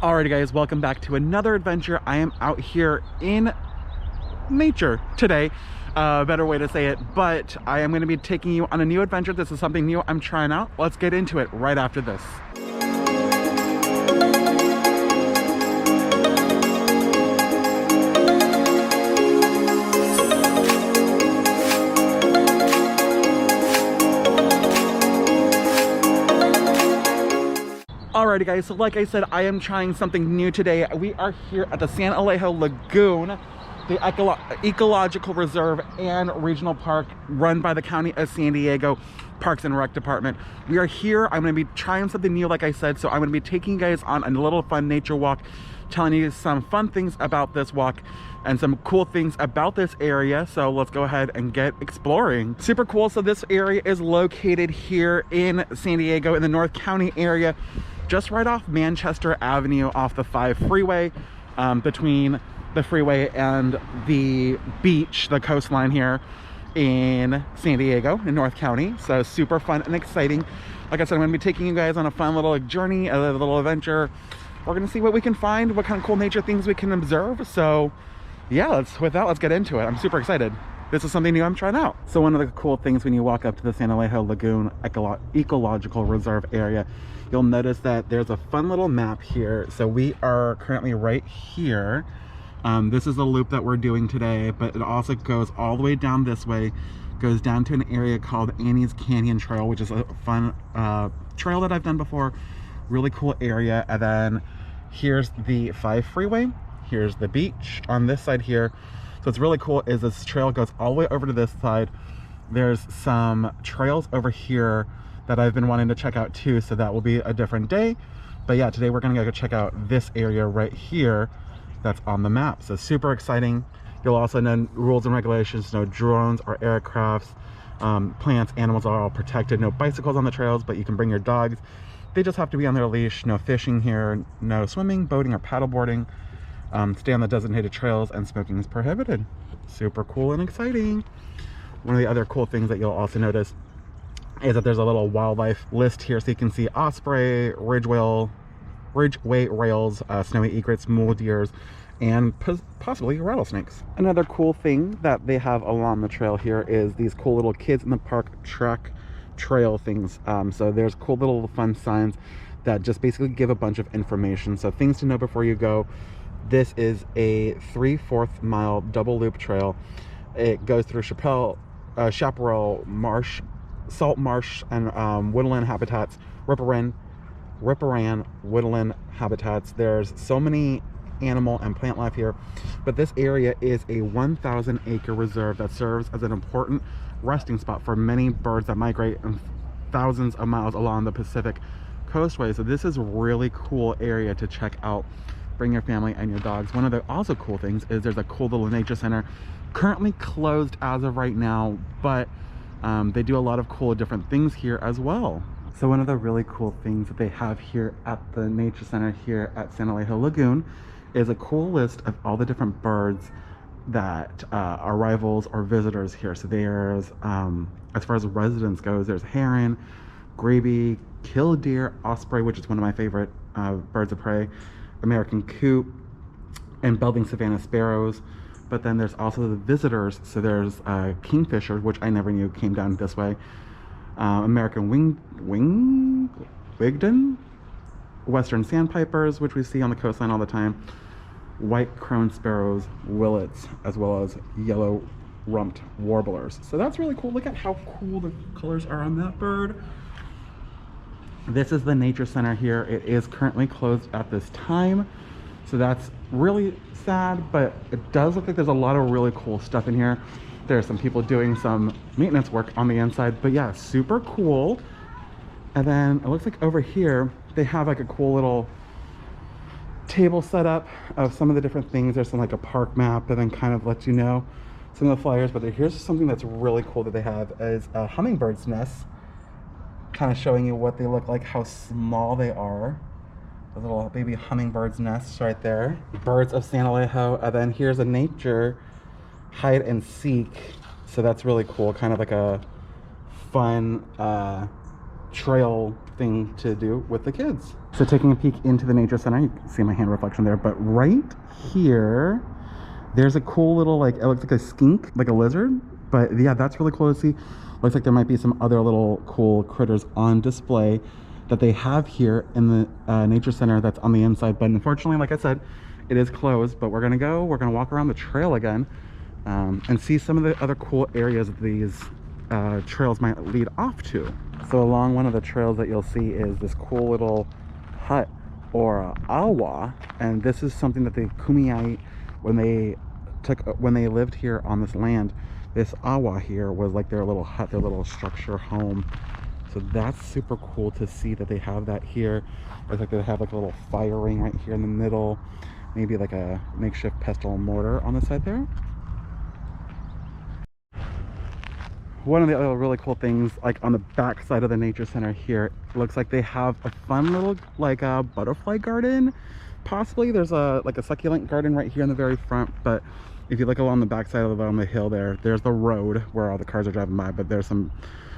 Alrighty guys, welcome back to another adventure. I am out here in nature today, better way to say it, but I am going to be taking you on a new adventure. This is something new I'm trying out. Let's get into it right after this. Alrighty guys, so like I said, I am trying something new today. We are here at the San Elijo Lagoon, the Ecological Reserve and Regional Park run by the County of San Diego Parks and Rec Department. We are here. I'm going to be trying something new, like I said, so I'm going to be taking you guys on a little fun nature walk, telling you some fun things about this walk and some cool things about this area. So let's go ahead and get exploring. Super cool. So this area is located here in San Diego in the North County area, just right off Manchester Avenue off the 5 freeway, between the freeway and the beach, the coastline here in San Diego in North County. So super fun and exciting. Like I said, I'm going to be taking you guys on a fun little journey, a little adventure. We're going to see what we can find, what kind of cool nature things we can observe. So yeah, let's get into it. I'm super excited. This is something new I'm trying out. So one of the cool things when you walk up to the San Elijo Lagoon Ecological Reserve area, you'll notice that there's a fun little map here. So we are currently right here. This is the loop that we're doing today, but it also goes all the way down this way, goes down to an area called Annie's Canyon Trail, which is a fun trail that I've done before. Really cool area. And then here's the 5 freeway. Here's the beach on this side here. So what's really cool is this trail goes all the way over to this side. There's some trails over here that I've been wanting to check out too, so that will be a different day. But yeah, today we're gonna go check out this area right here that's on the map. So super exciting. You'll also know rules and regulations, no drones or aircrafts, plants, animals are all protected, no bicycles on the trails, but you can bring your dogs. They just have to be on their leash. No fishing here, no swimming, boating, or paddleboarding. Stay on the designated trails, and smoking is prohibited. Super cool and exciting. One of the other cool things that you'll also notice is that there's a little wildlife list here, so you can see osprey, ridgeway rails, snowy egrets, mule deers, and possibly rattlesnakes. Another cool thing that they have along the trail here is these cool little kids in the park trail things. So there's cool little fun signs that just basically give a bunch of information. So things to know before you go. This is a 3/4 mile double loop trail. It goes through chaparral marsh, salt marsh, and woodland habitats, riparian woodland habitats. There's so many animal and plant life here, but this area is a 1,000-acre reserve that serves as an important resting spot for many birds that migrate in thousands of miles along the Pacific coastway. So this is a really cool area to check out. Bring your family and your dogs. One of the also cool things is there's a cool little nature center, currently closed as of right now, but they do a lot of cool different things here as well. So one of the really cool things that they have here at the nature center here at San Elijo Lagoon is a cool list of all the different birds that are arrivals or visitors here. So there's, as far as residents goes, there's heron, grebe, killdeer, osprey, which is one of my favorite birds of prey, American coot, and building savanna sparrows. But then there's also the visitors. So there's kingfisher, which I never knew came down this way, American wigden, western sandpipers, which we see on the coastline all the time, white crowned sparrows, willets, as well as yellow rumped warblers. So that's really cool. Look at how cool the colors are on that bird. This is the nature center here. It is currently closed at this time, so that's really sad, but it does look like there's a lot of really cool stuff in here. There's some people doing some maintenance work on the inside, but yeah, super cool. And then it looks like over here they have like a cool little table set up of some of the different things. There's some like a park map and then kind of lets you know some of the flyers. But here's something that's really cool that they have is a hummingbird's nest, kind of showing you what they look like, how small they are. The little baby hummingbird's nests right there. Birds of San Elijo. And then here's a nature hide and seek. So that's really cool, kind of like a fun trail thing to do with the kids. So taking a peek into the nature center, you can see my hand reflection there, but right here, there's a cool little, like, it looks like a skink, like a lizard. But yeah, that's really cool to see. Looks like there might be some other little cool critters on display that they have here in the nature center that's on the inside. But unfortunately, like I said, it is closed, but we're gonna walk around the trail again and see some of the other cool areas these trails might lead off to. So along one of the trails that you'll see is this cool little hut or awa, and this is something that the Kumeyaay, when they lived here on this land, this awa here was like their little hut, their little structure home. So that's super cool to see that they have that here. It's like they have like a little fire ring right here in the middle, maybe like a makeshift pestle and mortar on the side there. One of the other really cool things, like on the back side of the nature center here, looks like they have a fun little like a butterfly garden. Possibly there's like a succulent garden right here in the very front, but if you look along the back side of on the hill there's the road where all the cars are driving by, but there's some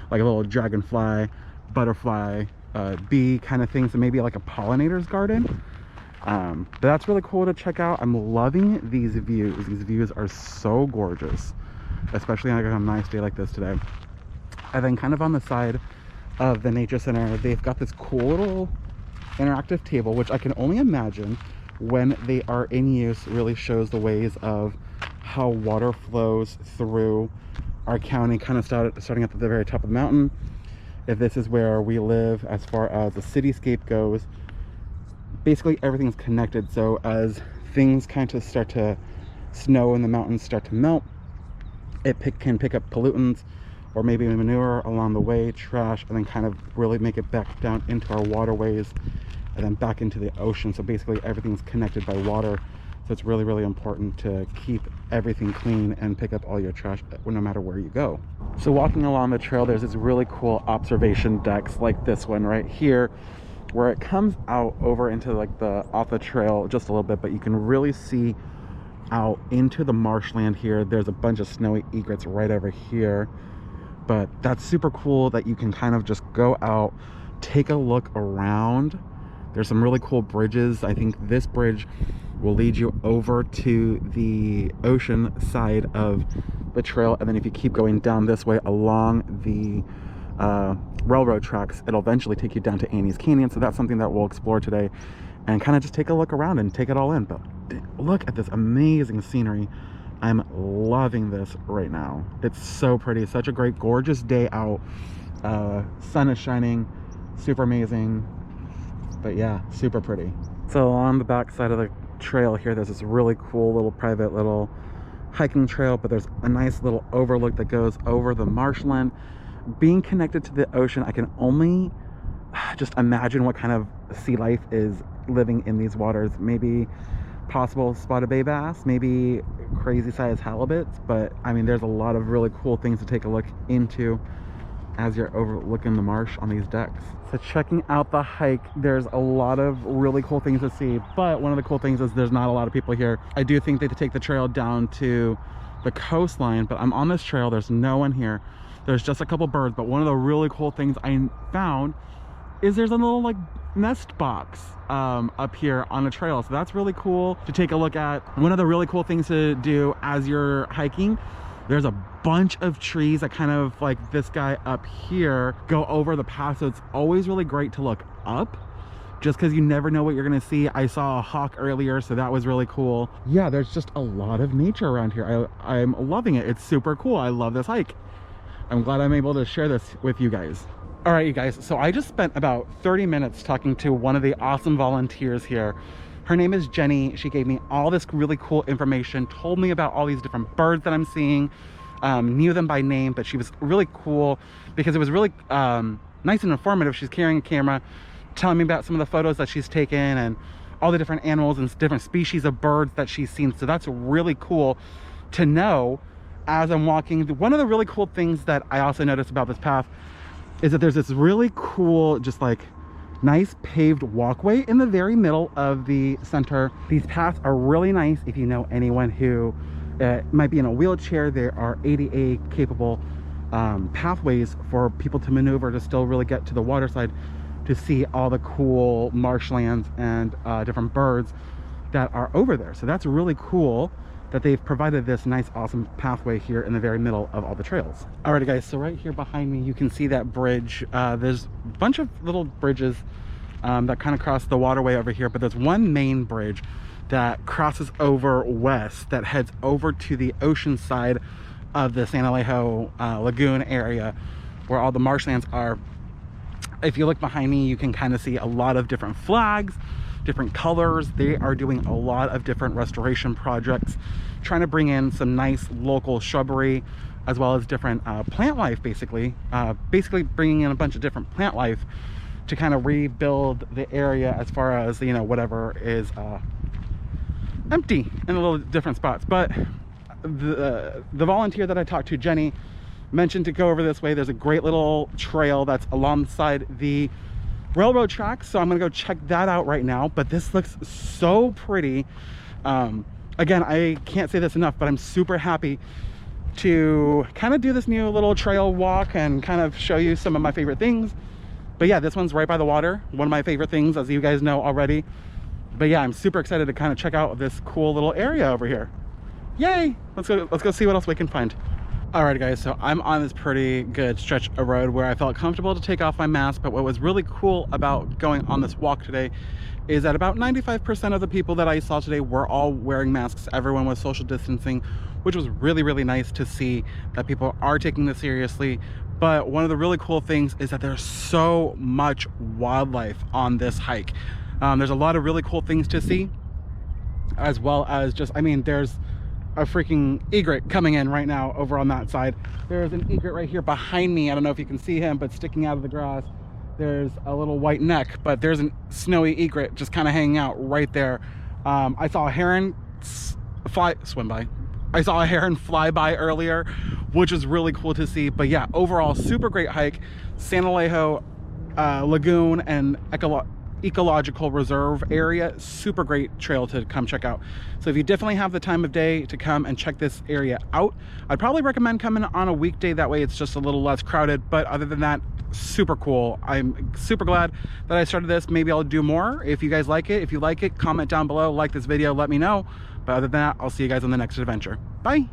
like a little dragonfly, butterfly, bee kind of things, and maybe like a pollinator's garden. But that's really cool to check out. I'm loving these views. These views are so gorgeous, especially on a nice day like this today. And then kind of on the side of the nature center, they've got this cool little interactive table, which I can only imagine when they are in use really shows the ways of how water flows through our county, kind of starting at the very top of the mountain. If this is where we live, as far as the cityscape goes, basically everything's connected. So as things kind of start to snow and the mountains start to melt, it can pick up pollutants or maybe manure along the way, trash, and then kind of really make it back down into our waterways and then back into the ocean. So basically everything's connected by water. So it's really, really important to keep everything clean and pick up all your trash no matter where you go. So walking along the trail, there's this really cool observation decks like this one right here, where it comes out over into like off the trail just a little bit, but you can really see out into the marshland here. There's a bunch of snowy egrets right over here, but that's super cool that you can kind of just go out, take a look around. There's some really cool bridges. I think this bridge will lead you over to the ocean side of the trail, and then if you keep going down this way along the railroad tracks, it'll eventually take you down to Annie's Canyon. So that's something that we'll explore today and kind of just take a look around and take it all in. But look at this amazing scenery. I'm loving this right now. It's so pretty, such a great gorgeous day out. Sun is shining, super amazing. But yeah, super pretty. So on the back side of the trail here, there's this really cool little private little hiking trail, but there's a nice little overlook that goes over the marshland. Being connected to the ocean, I can only just imagine what kind of sea life is living in these waters. Maybe possible spotted bay bass, maybe crazy size halibuts, but I mean there's a lot of really cool things to take a look into as you're overlooking the marsh on these decks. So checking out the hike, there's a lot of really cool things to see, but one of the cool things is there's not a lot of people here. I do think they could take the trail down to the coastline, but I'm on this trail, there's no one here. There's just a couple birds, but one of the really cool things I found is there's a little like nest box up here on the trail. So that's really cool to take a look at. One of the really cool things to do as you're hiking, there's a bunch of trees that kind of like this guy up here go over the path. So it's always really great to look up just because you never know what you're gonna see. I saw a hawk earlier, so that was really cool. Yeah, there's just a lot of nature around here. I'm loving it. It's super cool. I love this hike. I'm glad I'm able to share this with you guys. All right, you guys, so I just spent about 30 minutes talking to one of the awesome volunteers here. Her name is Jenny. She gave me all this really cool information, told me about all these different birds that I'm seeing, knew them by name, but she was really cool because it was really nice and informative. She's carrying a camera, telling me about some of the photos that she's taken and all the different animals and different species of birds that she's seen. So that's really cool to know as I'm walking. One of the really cool things that I also noticed about this path is that there's this really cool, just like nice paved walkway in the very middle of the center. These paths are really nice if you know anyone who might be in a wheelchair. There are ADA capable pathways for people to maneuver to still really get to the water side to see all the cool marshlands and different birds that are over there. So that's really cool that they've provided this nice, awesome pathway here in the very middle of all the trails. Alrighty guys, so right here behind me, you can see that bridge. There's a bunch of little bridges that kind of cross the waterway over here, but there's one main bridge that crosses over west that heads over to the ocean side of the San Elijo Lagoon area where all the marshlands are. If you look behind me, you can kind of see a lot of different flags, different colors. They are doing a lot of different restoration projects, trying to bring in some nice local shrubbery as well as different plant life, basically bringing in a bunch of different plant life to kind of rebuild the area as far as, you know, whatever is empty in a little different spots. But the volunteer that I talked to, Jenny, mentioned to go over this way. There's a great little trail that's alongside the railroad tracks, so I'm gonna go check that out right now. But this looks so pretty. Again, I can't say this enough, but I'm super happy to kind of do this new little trail walk and kind of show you some of my favorite things. But yeah, this one's right by the water, one of my favorite things, as you guys know already. But yeah, I'm super excited to kind of check out this cool little area over here. Yay! Let's go see what else we can find. Alright guys, so I'm on this pretty good stretch of road where I felt comfortable to take off my mask. But what was really cool about going on this walk today is that about 95% of the people that I saw today were all wearing masks. Everyone was social distancing, which was really, really nice to see that people are taking this seriously. But one of the really cool things is that there's so much wildlife on this hike. There's a lot of really cool things to see, as well as just, I mean, there's a freaking egret coming in right now over on that side. There's an egret right here behind me. I don't know if you can see him, but sticking out of the grass. There's a little white neck, but there's a snowy egret just kind of hanging out right there. I saw a heron swim by. I saw a heron fly by earlier, which is really cool to see. But yeah, overall, super great hike. San Elijo Lagoon and Ecological Reserve area, super great trail to come check out. So if you definitely have the time of day to come and check this area out, I'd probably recommend coming on a weekday. That way it's just a little less crowded. But other than that, super cool. I'm super glad that I started this. Maybe I'll do more if you guys like it. If you like it, comment down below, like this video, let me know. But other than that, I'll see you guys on the next adventure. Bye.